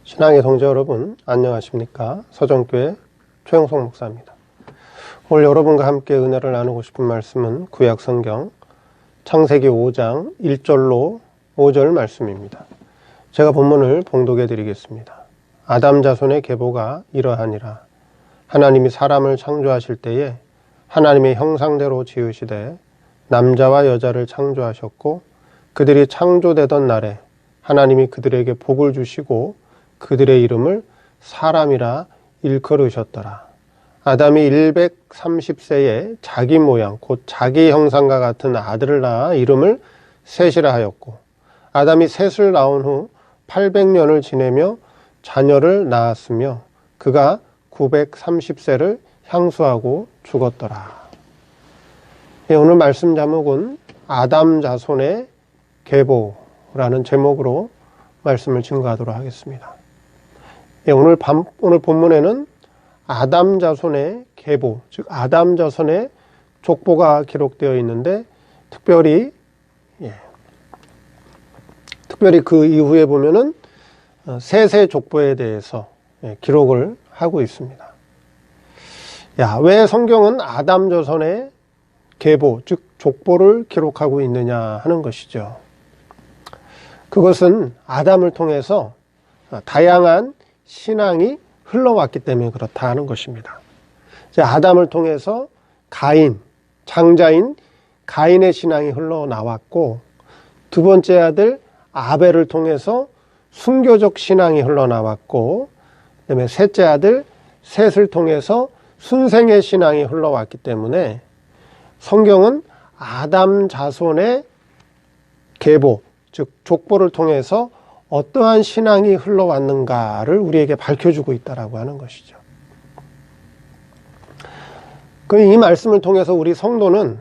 신앙의 성도 여러분, 안녕하십니까? 서정교회 최영석 목사입니다. 오늘 여러분과 함께 은혜를 나누고 싶은 말씀은 구약성경 창세기 5장 1절로 5절 말씀입니다. 제가 본문을 봉독해 드리겠습니다. 아담 자손의 계보가 이러하니라. 하나님이 사람을 창조하실 때에 하나님의 형상대로 지으시되 남자와 여자를 창조하셨고, 그들이 창조되던 날에 하나님이 그들에게 복을 주시고 그들의 이름을 사람이라 일컬으셨더라. 아담이 130세에 자기 모양 곧 자기 형상과 같은 아들을 낳아 이름을 셋이라 하였고, 아담이 셋을 낳은 후 800년을 지내며 자녀를 낳았으며 그가 930세를 향수하고 죽었더라. 오늘 말씀 제목은 아담 자손의 계보라는 제목으로 말씀을 증거하도록 하겠습니다. 오늘 본문에는 아담 자손의 계보, 즉 아담 자손의 족보가 기록되어 있는데, 특별히 그 이후에 보면은 셋의 족보에 대해서 기록을 하고 있습니다. 왜 성경은 아담 자손의 계보, 즉 족보를 기록하고 있느냐 하는 것이죠. 그것은 아담을 통해서 다양한 신앙이 흘러왔기 때문에 그렇다 하는 것입니다. 아담을 통해서 가인, 장자인 가인의 신앙이 흘러나왔고, 두 번째 아들 아벨을 통해서 순교적 신앙이 흘러나왔고, 그다음에 셋째 아들 셋을 통해서 순생의 신앙이 흘러왔기 때문에 성경은 아담 자손의 계보, 즉 족보를 통해서 어떠한 신앙이 흘러왔는가를 우리에게 밝혀주고 있다라고 하는 것이죠. 이 말씀을 통해서 우리 성도는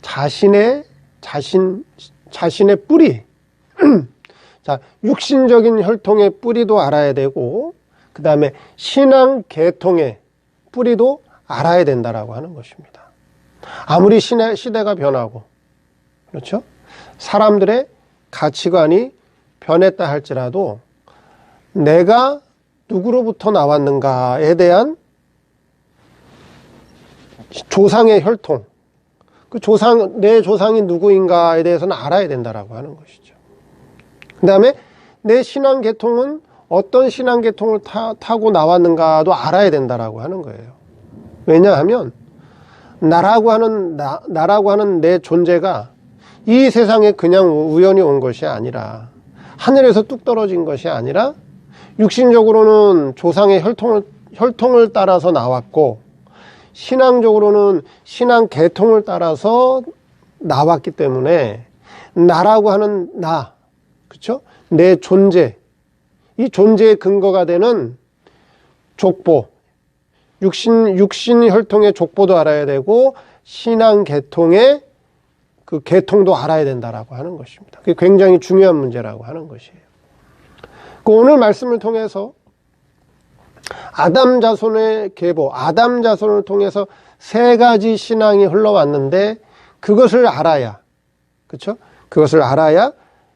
자신의 뿌리, 자, 육신적인 혈통의 뿌리도 알아야 되고, 그 다음에 신앙 계통의 뿌리도 알아야 된다라고 하는 것입니다. 아무리 시대가 변하고, 그렇죠? 사람들의 가치관이 변했다 할지라도 내가 누구로부터 나왔는가에 대한 조상의 혈통, 내 조상이 누구인가에 대해서는 알아야 된다라고 하는 것이죠. 그 다음에 내 신앙 계통은 어떤 신앙 계통을 타고 나왔는가도 알아야 된다라고 하는 거예요. 왜냐하면 나라고 하는 내 존재가 이 세상에 그냥 우연히 온 것이 아니라, 하늘에서 뚝 떨어진 것이 아니라, 육신적으로는 조상의 혈통을 따라서 나왔고, 신앙적으로는 신앙 계통을 따라서 나왔기 때문에 나라고 하는 그렇죠? 내 존재, 이 존재의 근거가 되는 족보, 육신 혈통의 족보도 알아야 되고, 신앙 계통의 그 계통도 알아야 된다라고 하는 것입니다. 그게 굉장히 중요한 문제라고 하는 것이에요. 오늘 말씀을 통해서 아담 자손의 계보, 아담 자손을 통해서 세 가지 신앙이 흘러왔는데, 그것을 알아야, 그렇죠? 그것을 알아야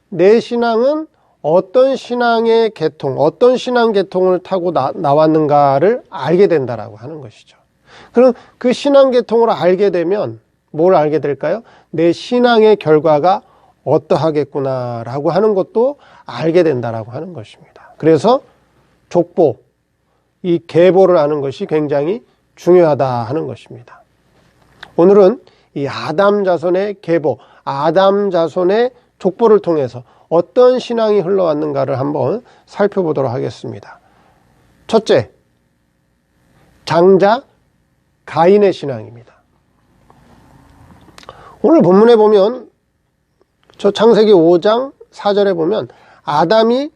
내 신앙은 어떤 신앙의 계통, 어떤 신앙 계통을 타고 나왔는가를 알게 된다라고 하는 것이죠. 그럼 그 신앙 계통을 알게 되면 뭘 알게 될까요? 내 신앙의 결과가 어떠하겠구나라고 하는 것도 알게 된다라고 하는 것입니다. 그래서 족보, 이 계보를 아는 것이 굉장히 중요하다 하는 것입니다. 오늘은 이 아담 자손의 계보, 아담 자손의 족보를 통해서 어떤 신앙이 흘러왔는가를 한번 살펴보도록 하겠습니다. 첫째, 장자 가인의 신앙입니다. 오늘 본문에 보면, 저 창세기 5장 4절에 보면 아담이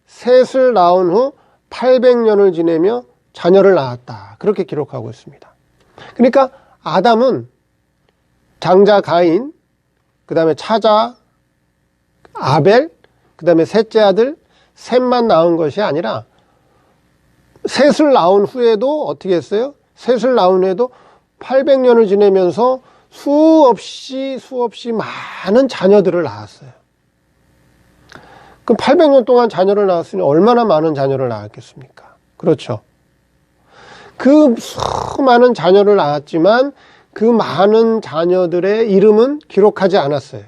셋을 낳은 후 800년을 지내며 자녀를 낳았다, 그렇게 기록하고 있습니다. 그러니까 아담은 장자 가인, 그 다음에 차자 아벨, 그 다음에 셋째 아들 셋만 낳은 것이 아니라, 셋을 낳은 후에도 어떻게 했어요? 셋을 낳은 후에도 800년을 지내면서 수없이 많은 자녀들을 낳았어요. 그럼 800년 동안 자녀를 낳았으니 얼마나 많은 자녀를 낳았겠습니까? 그렇죠. 그 수많은 자녀를 낳았지만 그 많은 자녀들의 이름은 기록하지 않았어요.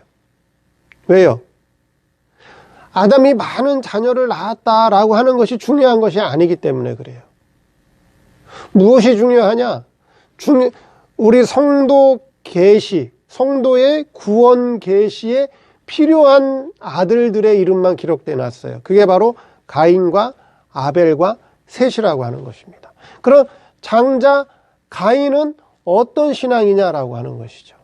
왜요? 아담이 많은 자녀를 낳았다라고 하는 것이 중요한 것이 아니기 때문에 그래요. 무엇이 중요하냐? 우리 성도 계시, 성도의 구원 계시에 필요한 아들들의 이름만 기록되어 놨어요. 그게 바로 가인과 아벨과 셋이라고 하는 것입니다. 그럼 장자 가인은 어떤 신앙이냐라고 하는 것이죠.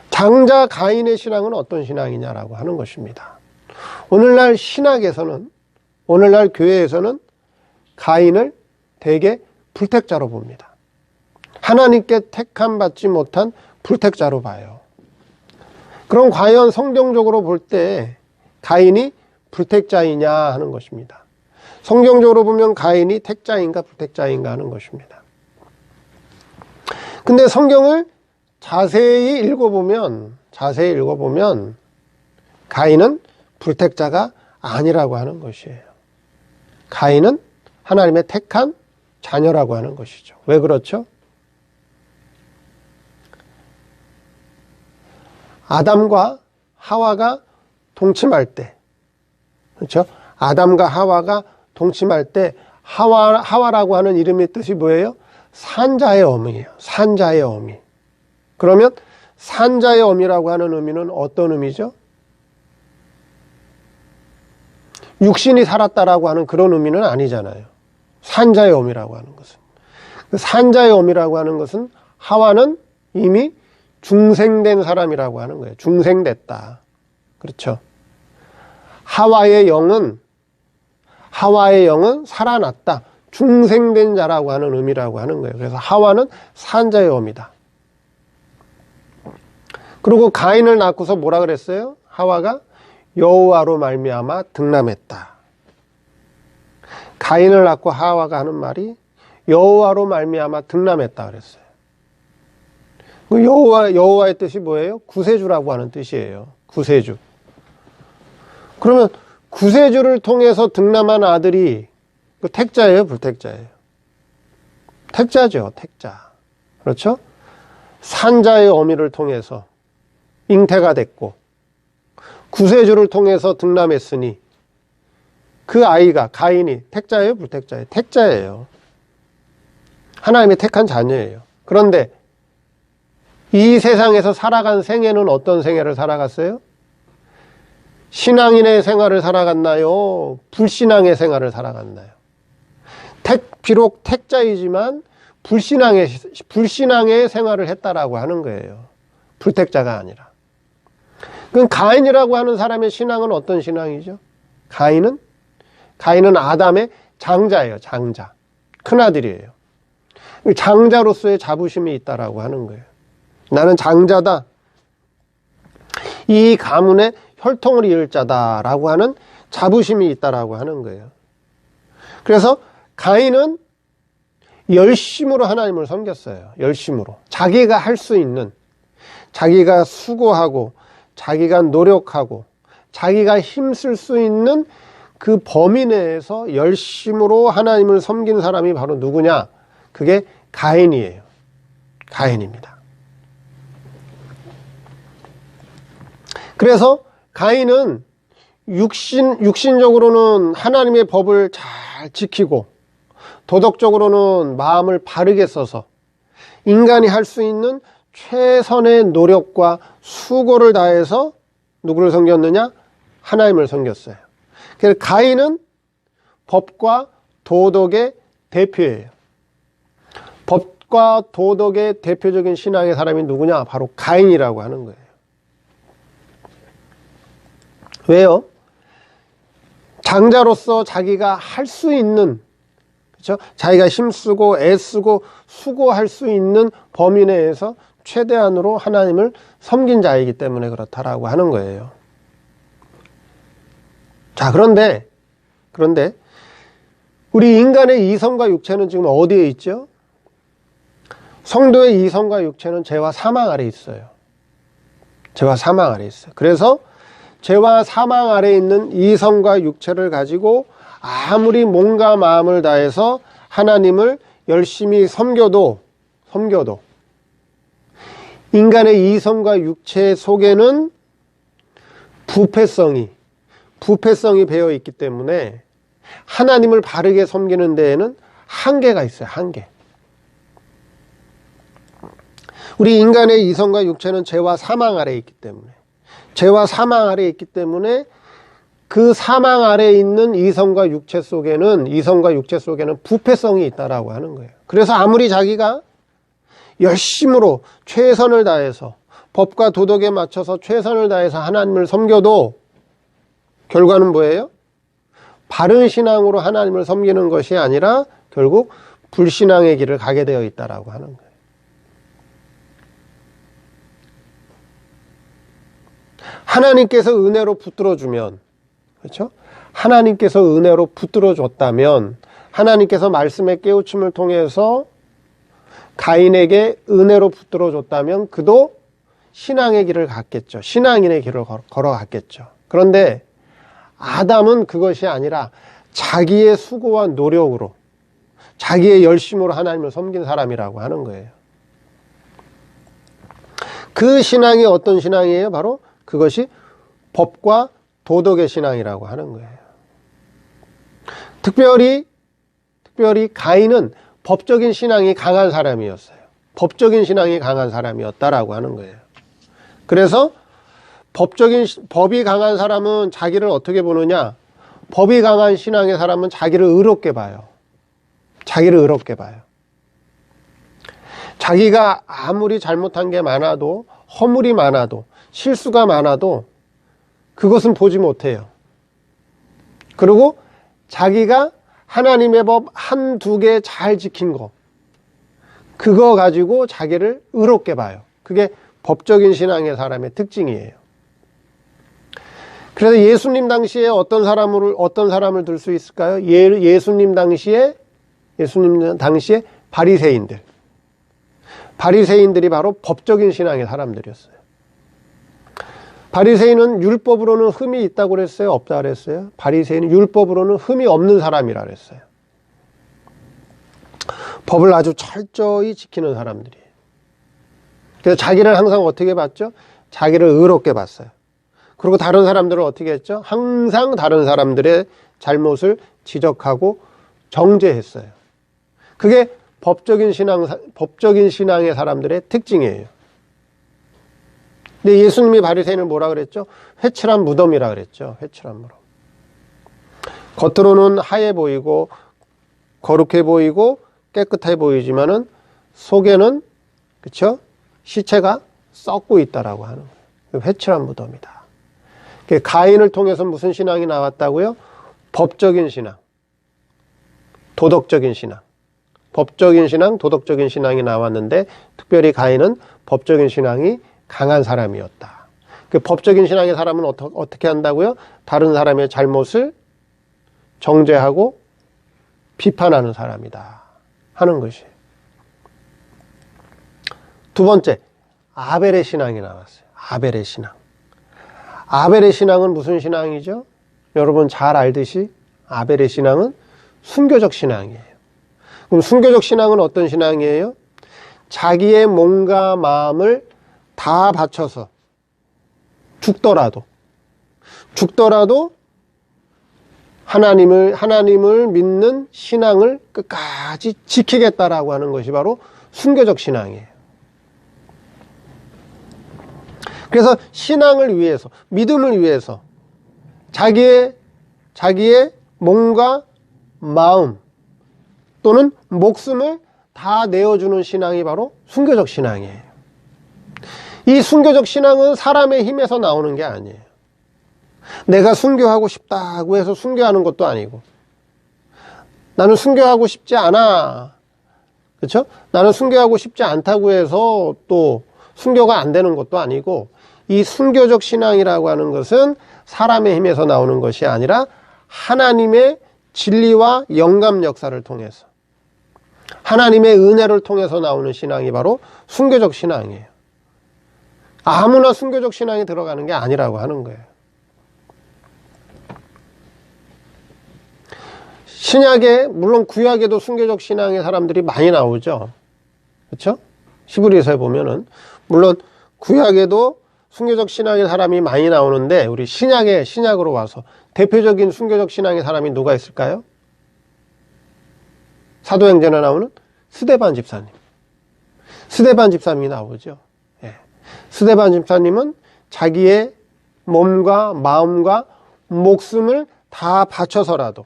장자 가인의 신앙은 어떤 신앙이냐라고 하는 것입니다. 오늘날 신학에서는, 오늘날 교회에서는 가인을 대개 불택자로 봅니다. 하나님께 택함 받지 못한 불택자로 봐요. 그럼 과연 성경적으로 볼 때 가인이 불택자이냐 하는 것입니다. 성경적으로 보면 가인이 택자인가 불택자인가 하는 것입니다. 근데 성경을 자세히 읽어보면 가인은 불택자가 아니라고 하는 것이에요. 가인은 하나님의 택한 자녀라고 하는 것이죠. 왜 그렇죠? 아담과 하와가 동침할 때, 그렇죠? 아담과 하와가 동침할 때 하와라고 하는 이름의 뜻이 뭐예요? 산자의 어미예요. 산자의 어미. 그러면 산자의 어미라고 하는 의미는 어떤 의미죠? 육신이 살았다라고 하는 그런 의미는 아니잖아요. 산자의 어미라고 하는 것은. 산자의 어미라고 하는 것은 하와는 이미 중생된 사람이라고 하는 거예요. 중생됐다. 그렇죠. 하와의 영은 살아났다. 중생된 자라고 하는 의미라고 하는 거예요. 그래서 하와는 산자의 어미다. 그리고 가인을 낳고서 뭐라 그랬어요? 하와가 여호와로 말미암아 등남했다. 가인을 낳고 하와가 하는 말이 여호와로 말미암아 등남했다 그랬어요. 여호와의 뜻이 뭐예요? 구세주라고 하는 뜻이에요. 구세주. 그러면 구세주를 통해서 등남한 아들이 택자예요, 불택자예요? 택자죠, 택자. 그렇죠? 산자의 어미를 통해서 잉태가 됐고 구세주를 통해서 등남했으니 그 아이가 가인이 택자예요, 불택자예요? 택자예요. 하나님의 택한 자녀예요. 그런데 이 세상에서 살아간 생애는 어떤 생애를 살아갔어요? 신앙인의 생활을 살아갔나요? 불신앙의 생활을 살아갔나요? 비록 택자이지만 불신앙의 생활을 했다라고 하는 거예요. 불택자가 아니라. 그럼 가인이라고 하는 사람의 신앙은 어떤 신앙이죠? 가인은 아담의 장자예요. 장자. 큰아들이에요. 장자로서의 자부심이 있다라고 하는 거예요. 나는 장자다. 이 가문의 혈통을 이을 자다라고 하는 자부심이 있다라고 하는 거예요. 그래서 가인은 열심으로 하나님을 섬겼어요. 열심으로. 자기가 할 수 있는, 자기가 수고하고, 자기가 노력하고, 자기가 힘쓸 수 있는 그 범위 내에서 열심으로 하나님을 섬긴 사람이 바로 누구냐? 그게 가인이에요. 가인입니다. 그래서 가인은 육신적으로는 하나님의 법을 잘 지키고 도덕적으로는 마음을 바르게 써서 인간이 할 수 있는 최선의 노력과 수고를 다해서 누구를 섬겼느냐? 하나님을 섬겼어요. 그래서 가인은 법과 도덕의 대표예요. 법과 도덕의 대표적인 신앙의 사람이 누구냐? 바로 가인이라고 하는 거예요. 왜요? 장자로서 자기가 할 수 있는, 그렇죠? 자기가 힘쓰고 애쓰고 수고할 수 있는 범위 내에서 최대한으로 하나님을 섬긴 자이기 때문에 그렇다라고 하는 거예요. 자, 그런데 우리 인간의 이성과 육체는 지금 어디에 있죠? 성도의 이성과 육체는 죄와 사망 아래 있어요. 죄와 사망 아래 있어요. 그래서 죄와 사망 아래에 있는 이성과 육체를 가지고 아무리 몸과 마음을 다해서 하나님을 열심히 섬겨도 인간의 이성과 육체 속에는 부패성이 배어 있기 때문에 하나님을 바르게 섬기는 데에는 한계가 있어요. 한계. 우리 인간의 이성과 육체는 죄와 사망 아래에 있기 때문에 그 사망 아래에 있는 이성과 육체 속에는 부패성이 있다라고 하는 거예요. 그래서 아무리 자기가 열심으로 최선을 다해서 법과 도덕에 맞춰서 최선을 다해서 하나님을 섬겨도 결과는 뭐예요? 바른 신앙으로 하나님을 섬기는 것이 아니라 결국 불신앙의 길을 가게 되어 있다라고 하는 거예요. 하나님께서 은혜로 붙들어주면, 그렇죠? 하나님께서 은혜로 붙들어줬다면, 하나님께서 말씀의 깨우침을 통해서 가인에게 은혜로 붙들어줬다면 그도 신앙의 길을 갔겠죠. 신앙인의 길을 걸어갔겠죠. 그런데 아담은 그것이 아니라 자기의 수고와 노력으로, 자기의 열심으로 하나님을 섬긴 사람이라고 하는 거예요. 그 신앙이 어떤 신앙이에요? 바로 그것이 법과 도덕의 신앙이라고 하는 거예요. 특별히 가인은 법적인 신앙이 강한 사람이었어요. 법적인 신앙이 강한 사람이었다라고 하는 거예요. 그래서 법이 강한 사람은 자기를 어떻게 보느냐? 법이 강한 신앙의 사람은 자기를 의롭게 봐요. 자기가 아무리 잘못한 게 많아도, 허물이 많아도, 실수가 많아도 그것은 보지 못해요. 그리고 자기가 하나님의 법 한두 개 잘 지킨 거, 그거 가지고 자기를 의롭게 봐요. 그게 법적인 신앙의 사람의 특징이에요. 그래서 예수님 당시에 어떤 사람을 들 수 있을까요? 예수님 당시에 바리새인들이 바로 법적인 신앙의 사람들이었어요. 바리새인은 율법으로는 흠이 있다고 그랬어요? 없다고 그랬어요? 바리새인은 율법으로는 흠이 없는 사람이라 그랬어요. 법을 아주 철저히 지키는 사람들이에요. 그래서 자기를 항상 어떻게 봤죠? 자기를 의롭게 봤어요. 그리고 다른 사람들을 어떻게 했죠? 항상 다른 사람들의 잘못을 지적하고 정죄했어요. 그게 법적인 신앙의 사람들의 특징이에요. 근데 예수님이 바리새인을 뭐라 그랬죠? 회칠한 무덤이라 그랬죠. 회칠한 무덤. 겉으로는 하얘 보이고 거룩해 보이고 깨끗해 보이지만은 속에는, 그렇죠? 시체가 썩고 있다라고 하는 거예요. 회칠한 무덤이다. 가인을 통해서 무슨 신앙이 나왔다고요? 법적인 신앙, 도덕적인 신앙. 법적인 신앙, 도덕적인 신앙이 나왔는데 특별히 가인은 법적인 신앙이 강한 사람이었다. 그 법적인 신앙의 사람은 어떻게 한다고요? 다른 사람의 잘못을 정죄하고 비판하는 사람이다 하는 것이에요. 두 번째, 아벨의 신앙이 나왔어요. 아벨의 신앙. 아벨의 신앙은 무슨 신앙이죠? 여러분 잘 알듯이 아벨의 신앙은 순교적 신앙이에요. 그럼 순교적 신앙은 어떤 신앙이에요? 자기의 몸과 마음을 다 바쳐서 죽더라도 하나님을 믿는 신앙을 끝까지 지키겠다라고 하는 것이 바로 순교적 신앙이에요. 그래서 신앙을 위해서, 믿음을 위해서 자기의 몸과 마음 또는 목숨을 다 내어주는 신앙이 바로 순교적 신앙이에요. 이 순교적 신앙은 사람의 힘에서 나오는 게 아니에요. 내가 순교하고 싶다고 해서 순교하는 것도 아니고, 나는 순교하고 싶지 않아, 그렇죠? 나는 순교하고 싶지 않다고 해서 또 순교가 안 되는 것도 아니고, 이 순교적 신앙이라고 하는 것은 사람의 힘에서 나오는 것이 아니라 하나님의 진리와 영감 역사를 통해서, 하나님의 은혜를 통해서 나오는 신앙이 바로 순교적 신앙이에요. 아무나 순교적 신앙이 들어가는 게 아니라고 하는 거예요. 신약에, 물론 구약에도 순교적 신앙의 사람들이 많이 나오죠. 그렇죠? 히브리서에 보면은 물론 구약에도 순교적 신앙의 사람이 많이 나오는데 우리 신약으로 와서 대표적인 순교적 신앙의 사람이 누가 있을까요? 사도행전에 나오는 스데반 집사님. 스데반 집사님이 나오죠. 예. 스데반 집사님은 자기의 몸과 마음과 목숨을 다 바쳐서라도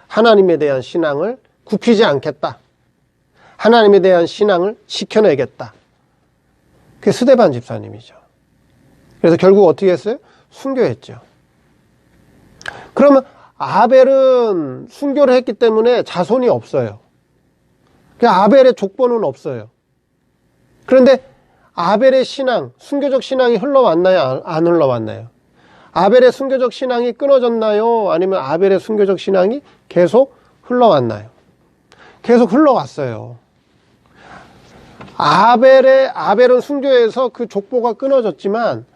하나님에 대한 신앙을 굽히지 않겠다. 하나님에 대한 신앙을 지켜내겠다. 그게 스데반 집사님이죠. 그래서 결국 어떻게 했어요? 순교했죠. 그러면 아벨은 순교를 했기 때문에 자손이 없어요. 아벨의 족보는 없어요. 그런데 아벨의 신앙, 순교적 신앙이 흘러왔나요? 안 흘러왔나요? 아벨의 순교적 신앙이 끊어졌나요? 아니면 아벨의 순교적 신앙이 계속 흘러왔나요? 계속 흘러왔어요. 아벨은 순교해서 그 족보가 끊어졌지만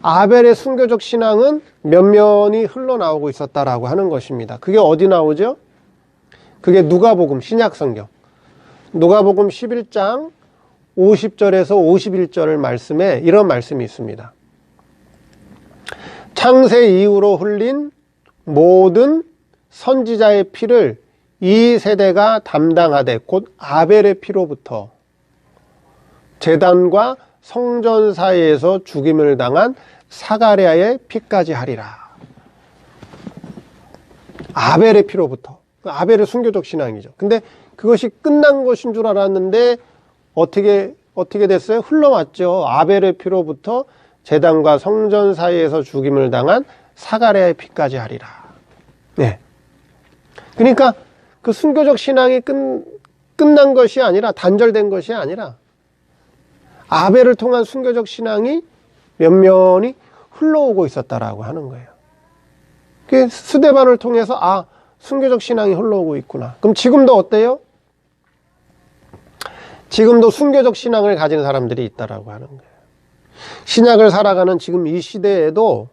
아벨의 순교적 신앙은 면면이 흘러나오고 있었다라고 하는 것입니다. 그게 어디 나오죠? 그게 누가복음, 신약성경. 누가복음 11장 50절에서 51절 말씀에 이런 말씀이 있습니다. 창세 이후로 흘린 모든 선지자의 피를 이 세대가 담당하되 곧 아벨의 피로부터 제단과 성전 사이에서 죽임을 당한 사가랴의 피까지 하리라. 아벨의 피로부터. 아벨의 순교적 신앙이죠. 근데 그것이 끝난 것인 줄 알았는데 어떻게 됐어요? 흘러왔죠. 아벨의 피로부터 제단과 성전 사이에서 죽임을 당한 사가랴의 피까지 하리라. 네. 그러니까 그 순교적 신앙이 끝난 것이 아니라, 단절된 것이 아니라 아벨을 통한 순교적 신앙이 면면이 흘러오고 있었다라고 하는 거예요. 스데반을 통해서 순교적 신앙이 흘러오고 있구나. 그럼 지금도 어때요? 지금도 순교적 신앙을 가진 사람들이 있다라고 하는 거예요. 신약을 살아가는 지금 이 시대에도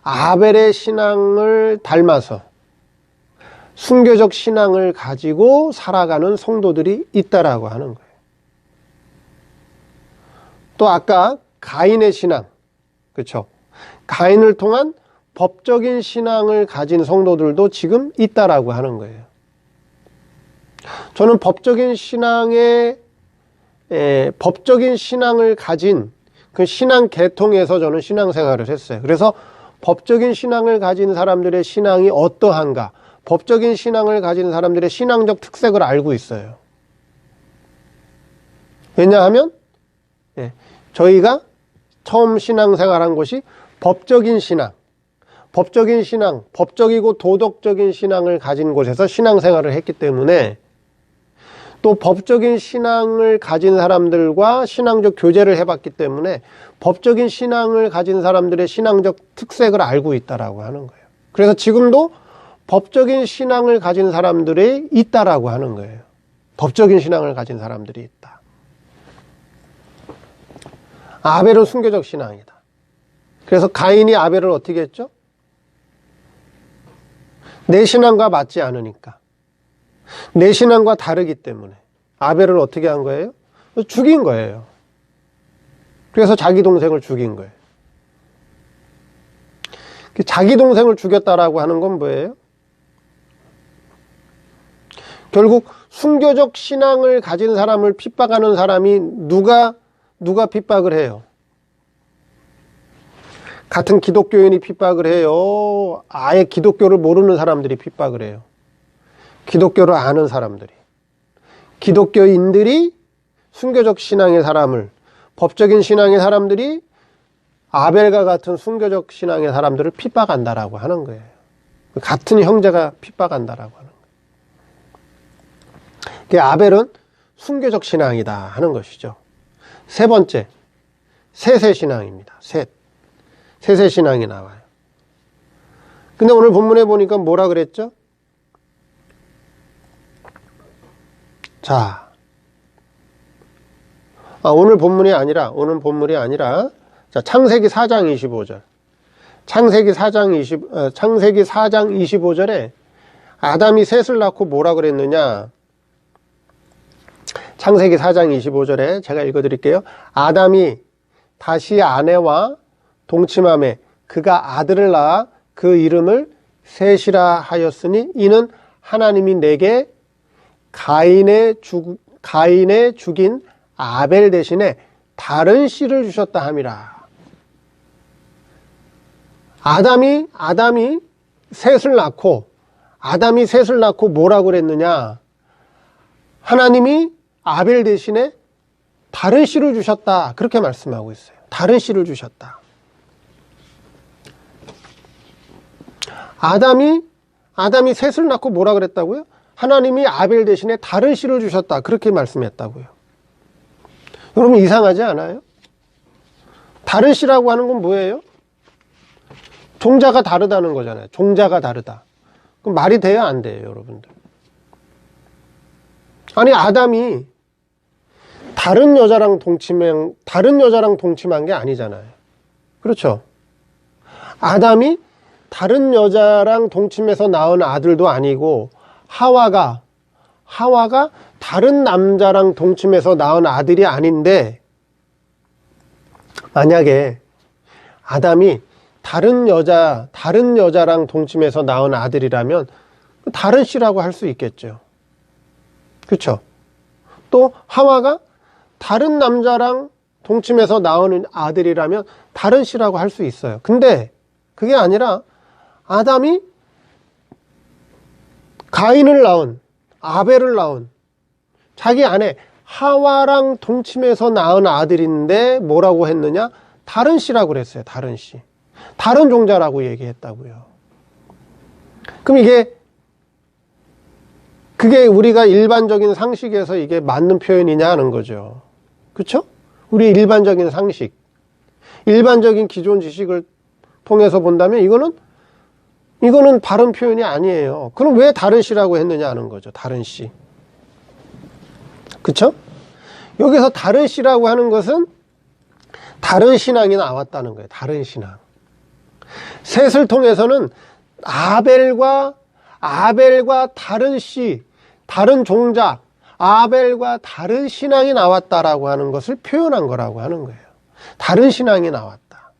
아벨의 신앙을 닮아서 순교적 신앙을 가지고 살아가는 성도들이 있다라고 하는 거예요. 또 아까 가인의 신앙, 그렇죠? 가인을 통한 법적인 신앙을 가진 성도들도 지금 있다라고 하는 거예요. 저는 법적인 신앙을 가진 그 신앙 계통에서 저는 신앙생활을 했어요. 그래서 법적인 신앙을 가진 사람들의 신앙이 어떠한가, 법적인 신앙을 가진 사람들의 신앙적 특색을 알고 있어요. 왜냐하면 저희가 처음 신앙생활한 것이 법적인 신앙, 법적이고 도덕적인 신앙을 가진 곳에서 신앙생활을 했기 때문에 또 법적인 신앙을 가진 사람들과 신앙적 교제를 해봤기 때문에 법적인 신앙을 가진 사람들의 신앙적 특색을 알고 있다라고 하는 거예요. 그래서 지금도 법적인 신앙을 가진 사람들이 있다라고 하는 거예요. 법적인 신앙을 가진 사람들이 있다. 아벨은 순교적 신앙이다. 그래서 가인이 아벨을 어떻게 했죠? 내 신앙과 맞지 않으니까, 내 신앙과 다르기 때문에 아벨을 어떻게 한 거예요? 죽인 거예요. 그래서 자기 동생을 죽인 거예요. 자기 동생을 죽였다라고 하는 건 뭐예요? 결국 순교적 신앙을 가진 사람을 핍박하는 사람이 누가 핍박을 해요? 같은 기독교인이 핍박을 해요? 아예 기독교를 모르는 사람들이 핍박을 해요? 기독교를 아는 사람들이. 기독교인들이 순교적 신앙의 사람을, 법적인 신앙의 사람들이 아벨과 같은 순교적 신앙의 사람들을 핍박한다라고 하는 거예요. 같은 형제가 핍박한다라고 하는 거예요. 아벨은 순교적 신앙이다 하는 것이죠. 세 번째, 세세신앙입니다. 세세신앙이 나와요. 근데 오늘 본문에 보니까 뭐라 그랬죠? 자, 오늘 본문이 아니라 자, 창세기 4장 25절. 창세기 4장 25절에 아담이 셋을 낳고 뭐라 그랬느냐? 창세기 4장 25절에 제가 읽어드릴게요. 아담이 다시 아내와 동침하매 그가 아들을 낳아 그 이름을 셋이라 하였으니 이는 하나님이 내게 가인의 죽인 아벨 대신에 다른 씨를 주셨다 함이라. 아담이 셋을 낳고 뭐라고 그랬느냐? 하나님이 아벨 대신에 다른 씨를 주셨다. 그렇게 말씀하고 있어요. 다른 씨를 주셨다. 아담이 셋을 낳고 뭐라 그랬다고요? 하나님이 아벨 대신에 다른 씨를 주셨다. 그렇게 말씀했다고요. 여러분 이상하지 않아요? 다른 씨라고 하는 건 뭐예요? 종자가 다르다는 거잖아요. 종자가 다르다. 그럼 말이 돼요? 안 돼요? 여러분들. 아니 아담이 다른 여자랑 동침한 게 아니잖아요. 그렇죠? 아담이 다른 여자랑 동침해서 낳은 아들도 아니고 하와가 다른 남자랑 동침해서 낳은 아들이 아닌데, 만약에 아담이 다른 여자랑 동침해서 낳은 아들이라면 다른 씨라고 할 수 있겠죠. 그렇죠? 또 하와가 다른 남자랑 동침해서 낳은 아들이라면 다른 씨라고 할 수 있어요. 근데 그게 아니라 아담이 가인을 낳은, 아벨을 낳은 자기 아내 하와랑 동침해서 낳은 아들인데 뭐라고 했느냐? 다른 씨라고 그랬어요. 다른 씨. 다른 종자라고 얘기했다고요. 그럼 그게 우리가 일반적인 상식에서 이게 맞는 표현이냐 하는 거죠. 그렇죠? 우리 일반적인 상식, 일반적인 기존 지식을 통해서 본다면 이거는 바른 표현이 아니에요. 그럼 왜 다른 씨라고 했느냐 하는 거죠. 다른 씨. 그렇죠? 여기서 다른 씨라고 하는 것은 다른 신앙이 나왔다는 거예요. 다른 신앙. 셋을 통해서는 아벨과 다른 씨, 다른 종자, 아벨과 다른 신앙이 나왔다라고 하는 것을 표현한 거라고 하는 거예요. 다른 신앙이 나왔다.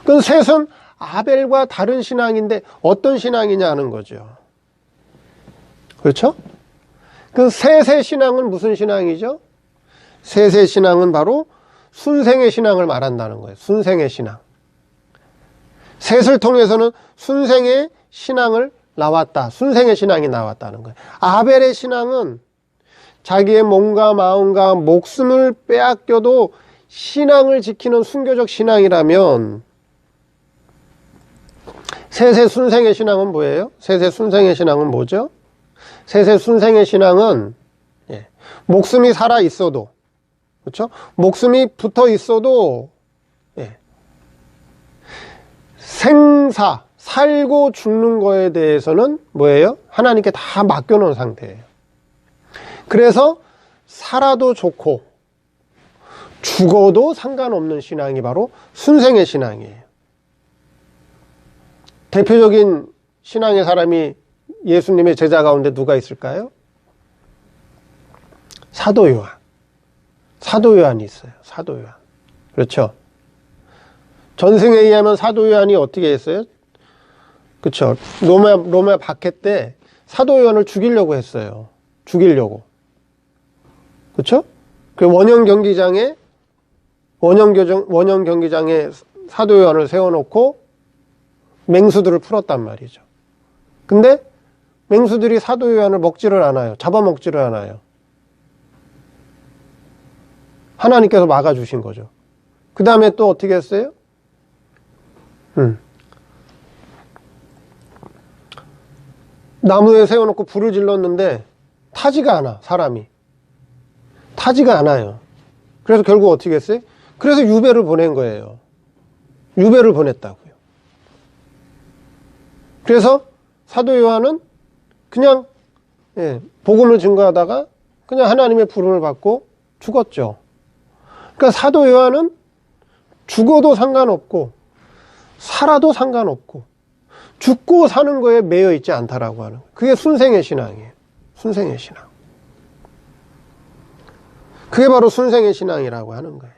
그 셋은 아벨과 다른 신앙인데 어떤 신앙이냐 하는 거죠. 그렇죠? 그 셋의 신앙은 무슨 신앙이죠? 셋의 신앙은 바로 순생의 신앙을 말한다는 거예요. 순생의 신앙. 셋을 통해서는 순생의 신앙을 나왔다. 순생의 신앙이 나왔다는 거예요. 아벨의 신앙은 자기의 몸과 마음과 목숨을 빼앗겨도 신앙을 지키는 순교적 신앙이라면, 셋의 순생의 신앙은 뭐예요? 셋의 순생의 신앙은 뭐죠? 셋의 순생의 신앙은 목숨이 살아 있어도, 그렇죠? 목숨이 붙어 있어도 살고 죽는 거에 대해서는 뭐예요? 하나님께 다 맡겨놓은 상태예요. 그래서 살아도 좋고 죽어도 상관없는 신앙이 바로 순생의 신앙이에요. 대표적인 신앙의 사람이 예수님의 제자 가운데 누가 있을까요? 사도 요한. 사도 요한이 있어요. 사도 요한. 그렇죠? 전승에 의하면 사도 요한이 어떻게 했어요? 그렇죠? 로마 박해 때 사도 요한을 죽이려고 했어요. 죽이려고. 그렇죠? 그 원형 경기장에 사도 요한을 세워놓고 맹수들을 풀었단 말이죠. 근데 맹수들이 사도 요한을 먹지를 않아요. 잡아먹지를 않아요. 하나님께서 막아주신 거죠. 그 다음에 또 어떻게 했어요? 나무에 세워놓고 불을 질렀는데 타지가 않아. 사람이 타지가 않아요. 그래서 결국 어떻게 했어요? 그래서 유배를 보낸 거예요. 유배를 보냈다고요. 그래서 사도 요한은 그냥 복음을 증거하다가 그냥 하나님의 부름을 받고 죽었죠. 그러니까 사도 요한은 죽어도 상관없고 살아도 상관없고 죽고 사는 거에 매여 있지 않다라고 하는 거예요. 그게 순생의 신앙이에요. 순생의 신앙. 그게 바로 순생의 신앙이라고 하는 거예요.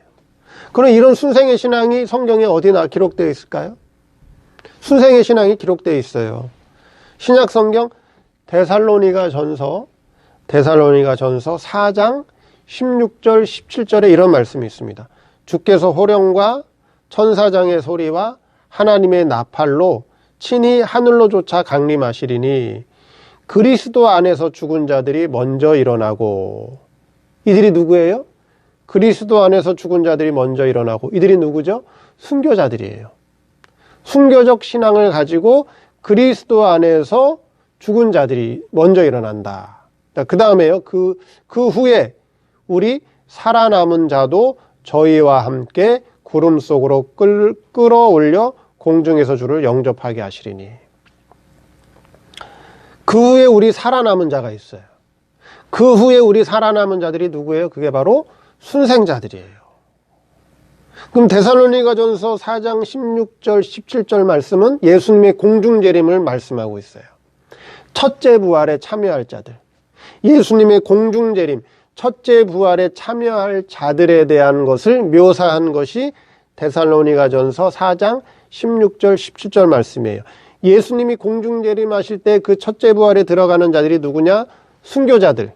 그럼 이런 순생의 신앙이 성경에 어디나 기록되어 있을까요? 순생의 신앙이 기록되어 있어요. 신약 성경 데살로니가 전서 4장 16절 17절에 이런 말씀이 있습니다. 주께서 호령과 천사장의 소리와 하나님의 나팔로 친히 하늘로조차 강림하시리니 그리스도 안에서 죽은 자들이 먼저 일어나고. 이들이 누구예요? 그리스도 안에서 죽은 자들이 먼저 일어나고. 이들이 누구죠? 순교자들이에요. 순교적 신앙을 가지고 그리스도 안에서 죽은 자들이 먼저 일어난다. 그 다음에요. 그 후에 우리 살아남은 자도 저희와 함께 구름 속으로 끌어올려 공중에서 주를 영접하게 하시리니. 그 후에 우리 살아남은 자가 있어요. 그 후에 우리 살아남은 자들이 누구예요? 그게 바로 순생자들이에요. 그럼 데살로니가전서 4장 16절 17절 말씀은 예수님의 공중재림을 말씀하고 있어요. 첫째 부활에 참여할 자들, 예수님의 공중재림, 첫째 부활에 참여할 자들에 대한 것을 묘사한 것이 데살로니가전서 4장 16절 17절 말씀이에요. 예수님이 공중재림하실 때 그 첫째 부활에 들어가는 자들이 누구냐? 순교자들,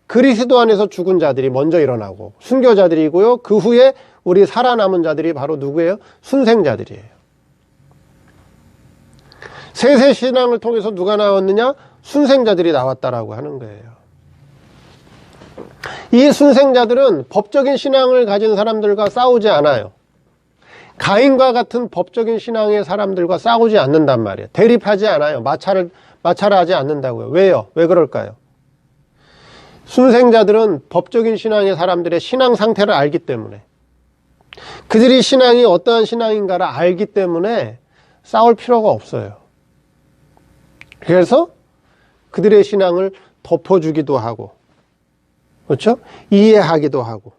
그리스도 안에서 죽은 자들이 먼저 일어나고 순교자들이고요. 그 후에 우리 살아남은 자들이 바로 누구예요? 순생자들이에요. 세세신앙을 통해서 누가 나왔느냐? 순생자들이 나왔다라고 하는 거예요. 이 순생자들은 법적인 신앙을 가진 사람들과 싸우지 않아요. 가인과 같은 법적인 신앙의 사람들과 싸우지 않는단 말이에요. 대립하지 않아요. 마찰하지 않는다고요. 왜요? 왜 그럴까요? 순생자들은 법적인 신앙의 사람들의 신앙 상태를 알기 때문에, 그들이 신앙이 어떠한 신앙인가를 알기 때문에 싸울 필요가 없어요. 그래서 그들의 신앙을 덮어주기도 하고, 그렇죠? 이해하기도 하고,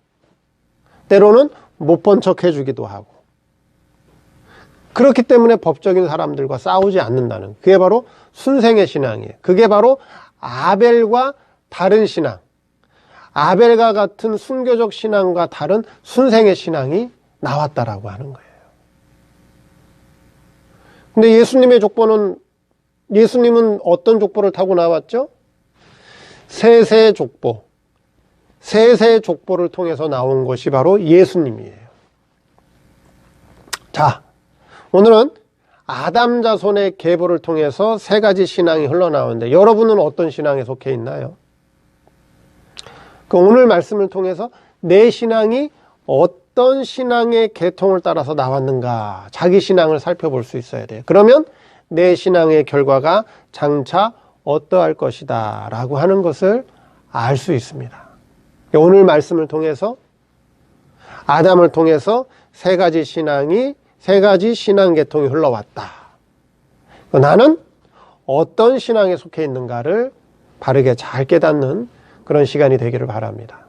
때로는 못 본 척 해주기도 하고. 그렇기 때문에 법적인 사람들과 싸우지 않는다는, 그게 바로 순생의 신앙이에요. 그게 바로 아벨과 다른 신앙, 아벨과 같은 순교적 신앙과 다른 순생의 신앙이 나왔다라고 하는 거예요. 근데 예수님은 어떤 족보를 타고 나왔죠? 세세 족보. 세세 족보를 통해서 나온 것이 바로 예수님이에요. 자, 오늘은 아담 자손의 계보를 통해서 세 가지 신앙이 흘러나오는데 여러분은 어떤 신앙에 속해 있나요? 오늘 말씀을 통해서 내 신앙이 어떤 신앙의 계통을 따라서 나왔는가, 자기 신앙을 살펴볼 수 있어야 돼요. 그러면 내 신앙의 결과가 장차 어떠할 것이다 라고 하는 것을 알 수 있습니다. 오늘 말씀을 통해서 아담을 통해서 세 가지 신앙 계통이 흘러왔다. 나는 어떤 신앙에 속해 있는가를 바르게 잘 깨닫는 그런 시간이 되기를 바랍니다.